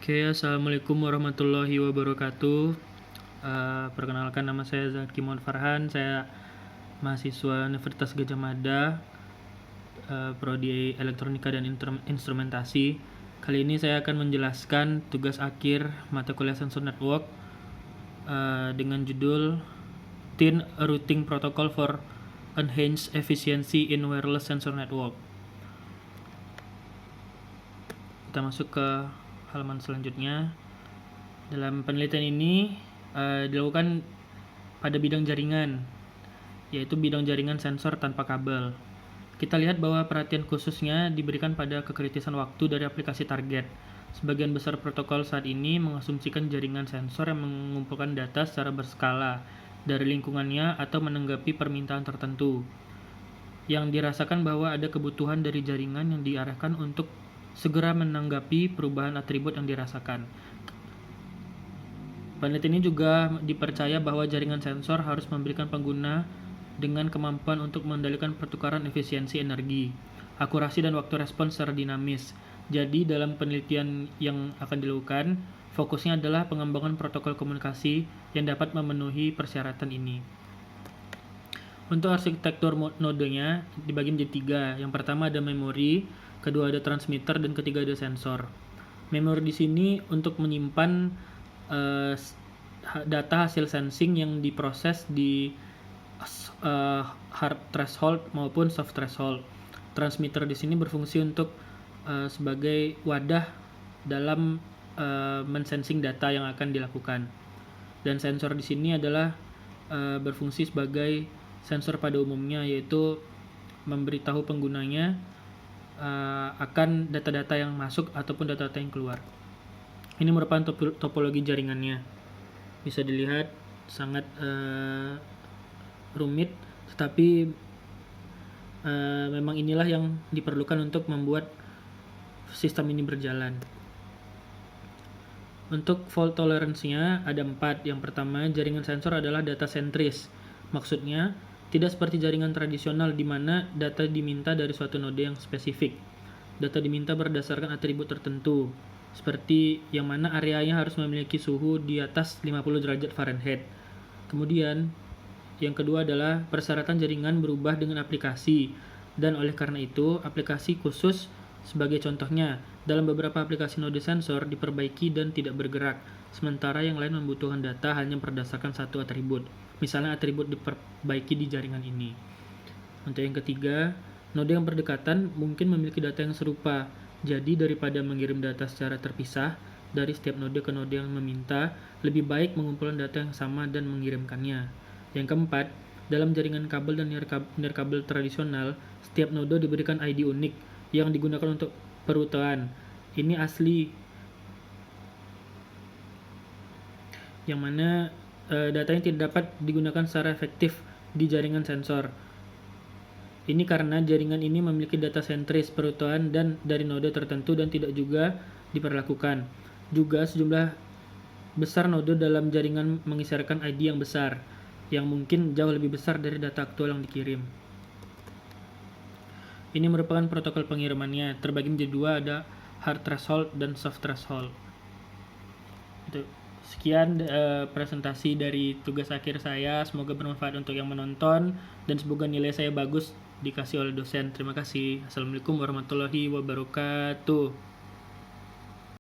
Oke, assalamualaikum warahmatullahi wabarakatuh. Perkenalkan, nama saya Zaki Mon Farhan. Saya mahasiswa Universitas Gadjah Mada, prodi Elektronika dan Instrumentasi. Kali ini saya akan menjelaskan tugas akhir mata kuliah Sensor Network dengan judul Thin Routing Protocol for Enhanced Efficiency in Wireless Sensor Network. Kita masuk ke halaman selanjutnya. Dalam penelitian ini dilakukan pada bidang jaringan, yaitu bidang jaringan sensor tanpa kabel. Kita lihat bahwa perhatian khususnya diberikan pada kekritisan waktu dari aplikasi target. Sebagian besar protokol saat ini mengasumsikan jaringan sensor yang mengumpulkan data secara berskala dari lingkungannya atau menanggapi permintaan tertentu, yang dirasakan bahwa ada kebutuhan dari jaringan yang diarahkan untuk segera menanggapi perubahan atribut yang dirasakan. Penelitian ini juga dipercaya bahwa jaringan sensor harus memberikan pengguna dengan kemampuan untuk mengendalikan pertukaran efisiensi energi, akurasi dan waktu respons secara dinamis. Jadi dalam penelitian yang akan dilakukan, fokusnya adalah pengembangan protokol komunikasi yang dapat memenuhi persyaratan ini. Untuk arsitektur nodenya dibagi menjadi 3. Yang pertama ada memori, kedua ada transmitter, dan ketiga ada sensor. Memori di sini untuk menyimpan data hasil sensing yang diproses di hard threshold maupun soft threshold. Transmitter di sini berfungsi untuk sebagai wadah dalam mensensing data yang akan dilakukan. Dan sensor di sini adalah berfungsi sebagai sensor pada umumnya, yaitu memberitahu penggunanya akan data-data yang masuk ataupun data-data yang keluar. Ini merupakan topologi jaringannya. Bisa dilihat sangat rumit, tetapi memang inilah yang diperlukan untuk membuat sistem ini berjalan. Untuk fault tolerance-nya ada 4. Yang pertama, jaringan sensor adalah data sentris. Maksudnya, tidak seperti jaringan tradisional di mana data diminta dari suatu node yang spesifik. Data diminta berdasarkan atribut tertentu, seperti yang mana areanya harus memiliki suhu di atas 50 derajat Fahrenheit. Kemudian, yang kedua adalah persyaratan jaringan berubah dengan aplikasi, dan oleh karena itu, aplikasi khusus sebagai contohnya, dalam beberapa aplikasi node sensor diperbaiki dan tidak bergerak, sementara yang lain membutuhkan data hanya berdasarkan satu atribut. Misalnya atribut diperbaiki di jaringan ini. Untuk yang ketiga, node yang berdekatan mungkin memiliki data yang serupa. Jadi daripada mengirim data secara terpisah dari setiap node ke node yang meminta, lebih baik mengumpulkan data yang sama dan mengirimkannya. Yang keempat, dalam jaringan kabel dan nirkabel tradisional, setiap node diberikan ID unik yang digunakan untuk perutean. Ini asli, yang mana datanya tidak dapat digunakan secara efektif di jaringan sensor. Ini karena jaringan ini memiliki data sentris perutuan dan dari node tertentu dan tidak juga diperlakukan. Juga sejumlah besar node dalam jaringan mengisarkan ID yang besar, yang mungkin jauh lebih besar dari data aktual yang dikirim. Ini merupakan protokol pengirimannya, terbagi menjadi 2, ada hard threshold dan soft threshold. Sekian presentasi dari tugas akhir saya. Semoga bermanfaat untuk yang menonton dan semoga nilai saya bagus dikasih oleh dosen. Terima kasih. Assalamualaikum warahmatullahi wabarakatuh.